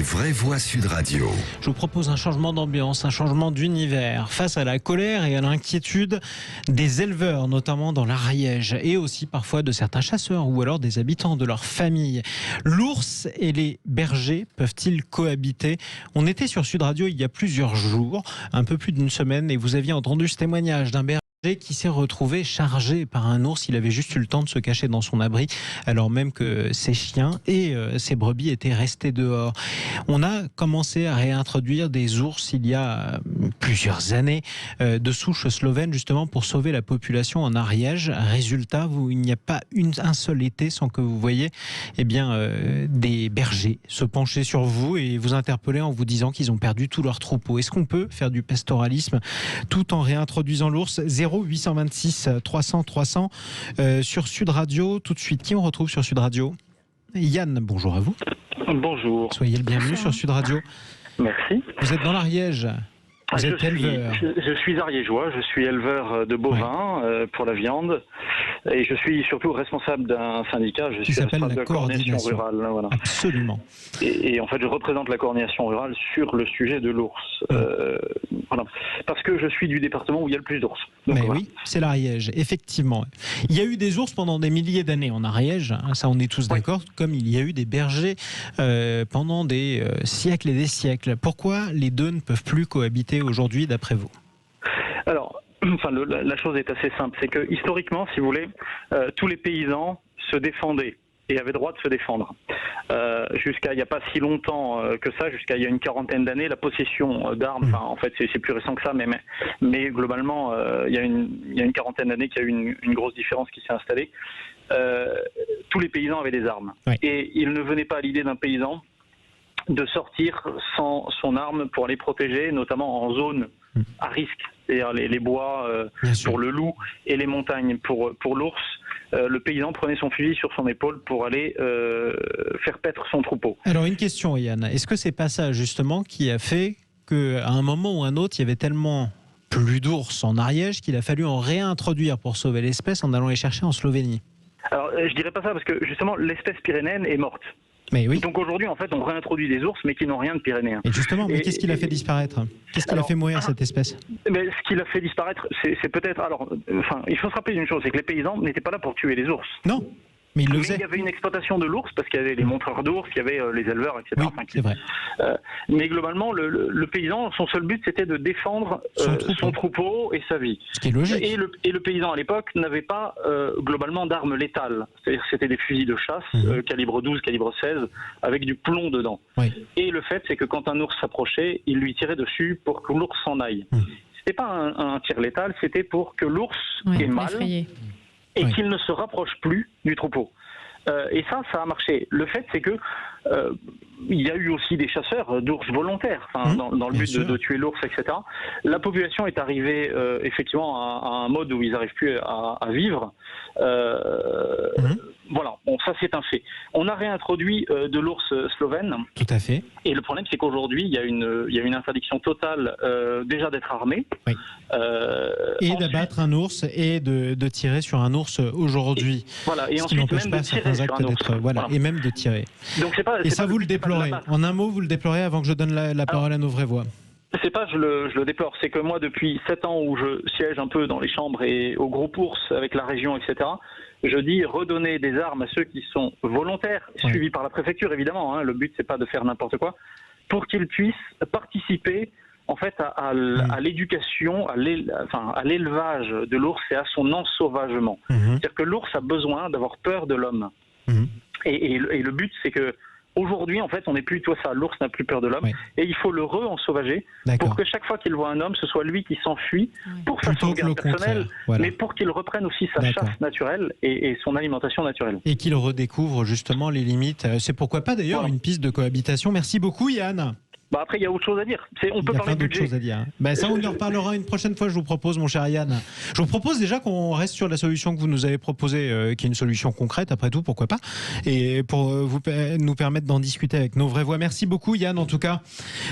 Les vraies voix Sud Radio. Je vous propose un changement d'ambiance, un changement d'univers face à la colère et à l'inquiétude des éleveurs, notamment dans l'Ariège, et aussi parfois de certains chasseurs ou alors des habitants de leur famille. L'ours et les bergers peuvent-ils cohabiter ? On était sur Sud Radio il y a plusieurs jours, un peu plus d'une semaine, et vous aviez entendu ce témoignage d'un berger qui s'est retrouvé chargé par un ours. Il avait juste eu le temps de se cacher dans son abri, alors même que ses chiens et ses brebis étaient restés dehors. On a commencé à réintroduire des ours il y a plusieurs années de souche slovène, justement pour sauver la population en Ariège. Résultat, il n'y a pas un seul été sans que vous voyez des bergers se pencher sur vous et vous interpeller en vous disant qu'ils ont perdu tout leur troupeau. Est-ce qu'on peut faire du pastoralisme tout en réintroduisant l'ours ? 0826 300 300 sur Sud Radio. Tout de suite, qui on retrouve sur Sud Radio ? Yann, bonjour à vous. Bonjour. Soyez le bienvenu sur Sud Radio. Merci. Vous êtes dans l'Ariège. Vous êtes éleveur. Je suis ariégeois, je suis éleveur de bovins pour la viande et je suis surtout responsable d'un syndicat. Je suis responsable de la coordination rurale. Voilà. Absolument. Et en fait, je représente la coordination rurale sur le sujet de l'ours. Voilà. Parce que je suis du département où il y a le plus d'ours. Donc, mais voilà. oui, c'est l'Ariège, effectivement. Il y a eu des ours pendant des milliers d'années en Ariège, ça on est tous d'accord, comme il y a eu des bergers pendant des siècles et des siècles. Pourquoi les deux ne peuvent plus cohabiter aujourd'hui, d'après vous ? Alors, la chose est assez simple. C'est que historiquement, si vous voulez, tous les paysans se défendaient et avaient droit de se défendre. Jusqu'à il n'y a pas si longtemps que ça, jusqu'à il y a une quarantaine d'années, la possession d'armes, en fait c'est plus récent que ça, mais globalement, il y a une quarantaine d'années qu'il y a eu une grosse différence qui s'est installée. Tous les paysans avaient des armes. Oui. Et il ne venait pas à l'idée d'un paysan de sortir sans son arme pour les protéger, notamment en zone à risque, c'est-à-dire les bois pour le loup et les montagnes pour l'ours. Le paysan prenait son fusil sur son épaule pour aller faire paître son troupeau. Alors une question, Yann, est-ce que c'est pas ça justement qui a fait qu'à un moment ou un autre, il y avait tellement plus d'ours en Ariège qu'il a fallu en réintroduire pour sauver l'espèce en allant les chercher en Slovénie ? Alors je dirais pas ça parce que justement l'espèce pyrénéenne est morte. Mais oui. Donc aujourd'hui, en fait, on réintroduit des ours, mais qui n'ont rien de pyrénéen. Et justement, mais qu'est-ce qui l'a fait disparaître ? Qu'est-ce qui l'a fait mourir, cette espèce ? Ce qui l'a fait disparaître, c'est peut-être... il faut se rappeler d'une chose, c'est que les paysans n'étaient pas là pour tuer les ours. Non, mais il y avait une exploitation de l'ours, parce qu'il y avait les montreurs d'ours, il y avait les éleveurs, etc. Oui, c'est vrai. Mais globalement, le paysan, son seul but, c'était de défendre son troupeau et sa vie. Ce qui est logique. Et le paysan, à l'époque, n'avait pas globalement d'armes létales. C'est-à-dire c'était des fusils de chasse, calibre 12, calibre 16, avec du plomb dedans. Oui. Et le fait, c'est que quand un ours s'approchait, il lui tirait dessus pour que l'ours s'en aille. C'était pas un tir létal, c'était pour que l'ours ait mal et qu'il ne se rapproche plus du troupeau. Et ça a marché. Le fait, c'est que il y a eu aussi des chasseurs d'ours volontaires, dans le but de tuer l'ours, etc. La population est arrivée effectivement à un mode où ils n'arrivent plus à vivre. Voilà, bon, ça c'est un fait. On a réintroduit de l'ours slovène. Tout à fait. Et le problème, c'est qu'aujourd'hui, il y a une interdiction totale déjà d'être armé. Oui. Et d'abattre un ours et de tirer sur un ours aujourd'hui. Voilà, et ce qui n'empêche pas certains actes d'être... Voilà, et même de tirer. Donc, et ça, vous le déplorez. En un mot, vous le déplorez avant que je donne la parole à nos vraies voix. C'est pas je le déplore, c'est que moi depuis 7 ans où je siège un peu dans les chambres et au groupe ours avec la région, etc., je dis redonner des armes à ceux qui sont volontaires, suivis par la préfecture évidemment, le but c'est pas de faire n'importe quoi, pour qu'ils puissent participer en fait à l'éducation, à l'élevage de l'ours et à son ensauvagement. C'est-à-dire que l'ours a besoin d'avoir peur de l'homme. Et le but c'est que aujourd'hui, en fait, on n'est plus du tout ça. L'ours n'a plus peur de l'homme. Et il faut le re-ensauvager pour que chaque fois qu'il voit un homme, ce soit lui qui s'enfuit pour sa sauvegarde personnelle, mais pour qu'il reprenne aussi sa chasse naturelle et son alimentation naturelle. Et qu'il redécouvre justement les limites. C'est pourquoi pas d'ailleurs une piste de cohabitation. Merci beaucoup, Yann. Après, il y a autre chose à dire. On peut parler de budget. Choses à dire. Ça, on en reparlera une prochaine fois, je vous propose, mon cher Yann. Je vous propose déjà qu'on reste sur la solution que vous nous avez proposée, qui est une solution concrète, après tout, pourquoi pas, et pour nous permettre d'en discuter avec nos vraies voix. Merci beaucoup, Yann, en tout cas,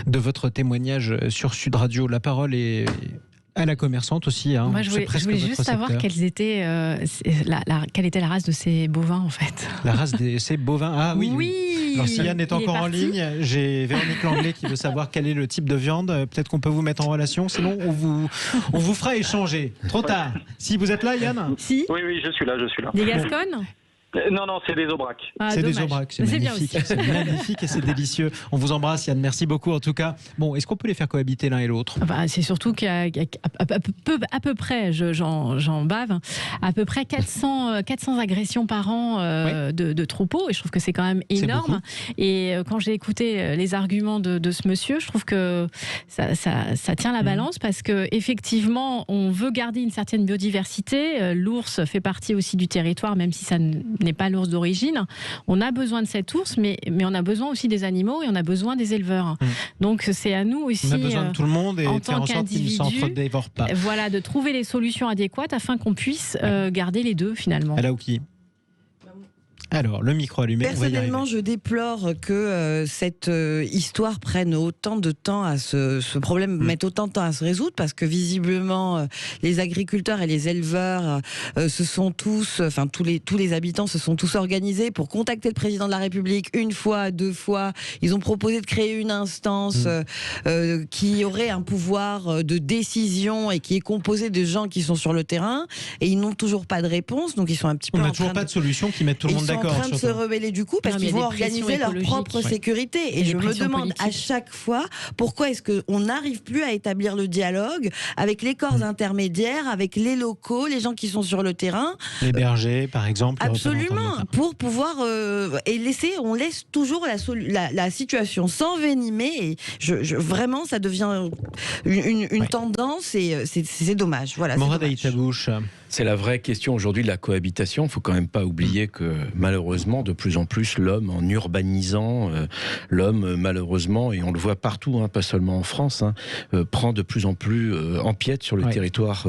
de votre témoignage sur Sud Radio. La parole est À la commerçante aussi. Hein. Moi, je voulais juste savoir quelle était la race de ces bovins, en fait. La race de ces bovins. Ah oui. Oui. Alors, si Yann est encore en ligne, j'ai Véronique Langlais qui veut savoir quel est le type de viande. Peut-être qu'on peut vous mettre en relation. Sinon, on vous fera échanger. Trop tard. Si vous êtes là, Yann. Si. Oui, je suis là. Des Gasconnes. Non, c'est des aubracs. C'est des aubracs, c'est magnifique. C'est magnifique et c'est délicieux. On vous embrasse, Yann. Merci beaucoup en tout cas. Bon, est-ce qu'on peut les faire cohabiter l'un et l'autre ? C'est surtout qu'à peu près, j'en bave, à peu près 400 agressions par an de troupeaux, et je trouve que c'est quand même énorme. Et quand j'ai écouté les arguments de ce monsieur, je trouve que ça tient la balance, parce que effectivement, on veut garder une certaine biodiversité. L'ours fait partie aussi du territoire, même si ça n'est pas l'ours d'origine. On a besoin de cet ours, mais on a besoin aussi des animaux, et on a besoin des éleveurs. Donc c'est à nous aussi, on a besoin de tout le monde, et en faire tant en sorte qu'ils ne s'entre-dévorent pas. Voilà, de trouver les solutions adéquates afin qu'on puisse garder les deux finalement. Alaouki. Alors, le micro allumé. Personnellement, je déplore que cette histoire prenne autant de temps à ce problème, mette autant de temps à se résoudre, parce que visiblement, les agriculteurs et les éleveurs se sont tous, enfin tous les habitants se sont tous organisés pour contacter le président de la République une fois, 2 fois. Ils ont proposé de créer une instance qui aurait un pouvoir de décision et qui est composée de gens qui sont sur le terrain, et ils n'ont toujours pas de réponse. Donc ils sont un petit peu. On n'a toujours pas de solution qui mette tout le monde d'accord. Ils sont en train de se rebeller du coup, parce qu'ils vont organiser leur propre sécurité. Et je me demande à chaque fois pourquoi est-ce qu'on n'arrive plus à établir le dialogue avec les corps intermédiaires, avec les locaux, les gens qui sont sur le terrain. Les bergers, par exemple. Absolument, pour pouvoir on laisse toujours la situation s'envenimer. Et vraiment, ça devient une tendance, et c'est dommage. Voilà. Morad Aïtabouche. C'est la vraie question aujourd'hui de la cohabitation. Il ne faut quand même pas oublier que malheureusement, de plus en plus, l'homme, en urbanisant, l'homme malheureusement, et on le voit partout, pas seulement en France, prend de plus en plus empiète sur le territoire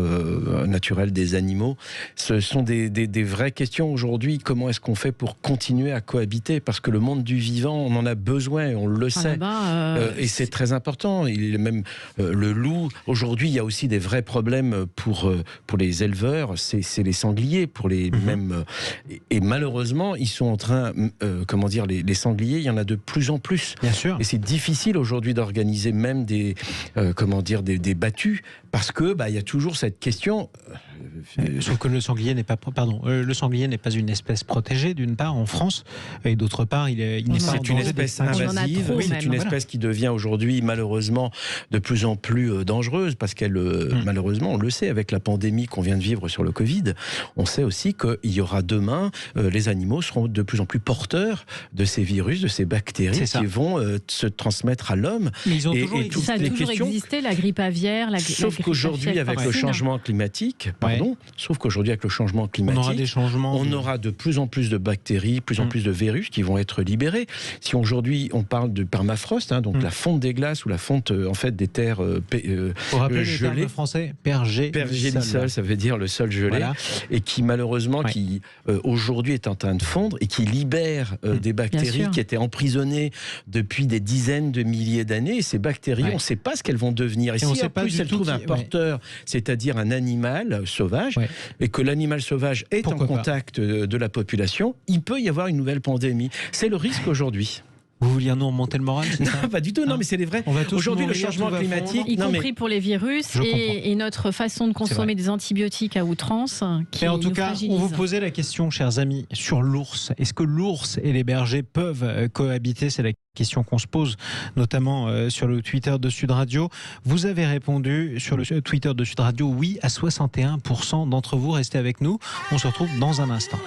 naturel des animaux. Ce sont des vraies questions aujourd'hui. Comment est-ce qu'on fait pour continuer à cohabiter ? Parce que le monde du vivant, on en a besoin, on le sait. Et c'est très important. Il est même le loup. Aujourd'hui, il y a aussi des vrais problèmes pour les éleveurs. C'est les sangliers pour les mêmes. Et malheureusement, ils sont en train, les sangliers, il y en a de plus en plus. Bien sûr. Et c'est difficile aujourd'hui d'organiser même des battues, parce que il y a toujours cette question. Sauf que le sanglier n'est pas, le sanglier n'est pas une espèce protégée d'une part en France, et d'autre part il n'est pas. C'est une espèce invasive. C'est une espèce qui devient aujourd'hui malheureusement de plus en plus dangereuse, parce qu'elle malheureusement, on le sait avec la pandémie qu'on vient de vivre sur le Covid, on sait aussi qu'il y aura demain, les animaux seront de plus en plus porteurs de ces virus, de ces bactéries qui vont se transmettre à l'homme. Mais ils ont ça a toujours existé, la grippe aviaire, sauf qu'aujourd'hui, avec le changement climatique, on aura des changements. On aura de plus en plus de bactéries, de plus en plus de virus qui vont être libérés. Si aujourd'hui on parle de permafrost, donc la fonte des glaces ou la fonte des terres gelées. Le français, pergélisol, ça veut dire le sol gelé, et qui malheureusement, qui aujourd'hui est en train de fondre et qui libère des bactéries qui étaient emprisonnées depuis des dizaines de milliers d'années. Et ces bactéries, on ne sait pas ce qu'elles vont devenir. Et si en plus elles trouvent un porteur, c'est-à-dire un animal sauvage, et que l'animal sauvage est en contact de la population, il peut y avoir une nouvelle pandémie. C'est le risque aujourd'hui. Vous vouliez nous remonter le moral, c'est ça ? Non, pas du tout. Non, mais c'est vrai. Aujourd'hui, le changement climatique, y compris pour les virus, et notre façon de consommer des antibiotiques à outrance. Mais en tout cas, on vous posait la question, chers amis, sur l'ours. Est-ce que l'ours et les bergers peuvent cohabiter ? C'est la question qu'on se pose, notamment sur le Twitter de Sud Radio. Vous avez répondu sur le Twitter de Sud Radio, oui, à 61% d'entre vous. Restez avec nous. On se retrouve dans un instant.